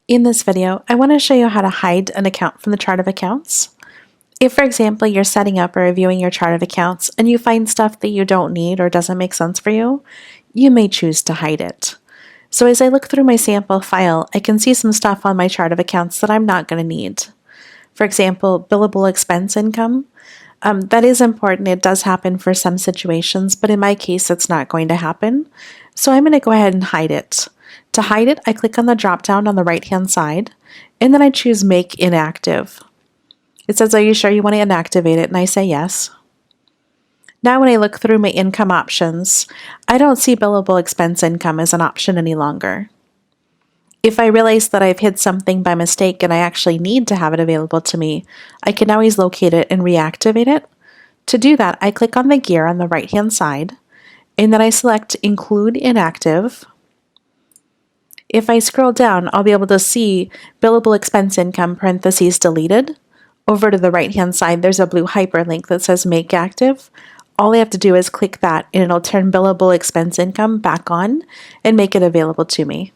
In this video, I want to show you how to hide an account from the chart of accounts. If, for example, you're setting up or reviewing your chart of accounts and you find stuff that you don't need or doesn't make sense for you, you may choose to hide it. So as I look through my sample file, I can see some stuff on my chart of accounts that I'm not going to need. For example, billable expense income. That is important. It does happen for some situations, but in my case, it's not going to happen. So I'm going to go ahead and hide it. To hide it, I click on the drop-down on the right-hand side, and then I choose Make Inactive. It says, are you sure you want to inactivate it? And I say yes. Now when I look through my income options, I don't see billable expense income as an option any longer. If I realize that I've hid something by mistake and I actually need to have it available to me, I can always locate it and reactivate it. To do that, I click on the gear on the right-hand side, and then I select Include Inactive. If I scroll down, I'll be able to see billable expense income parentheses deleted. Over to the right-hand side, there's a blue hyperlink that says Make Active. All I have to do is click that, and it'll turn billable expense income back on and make it available to me.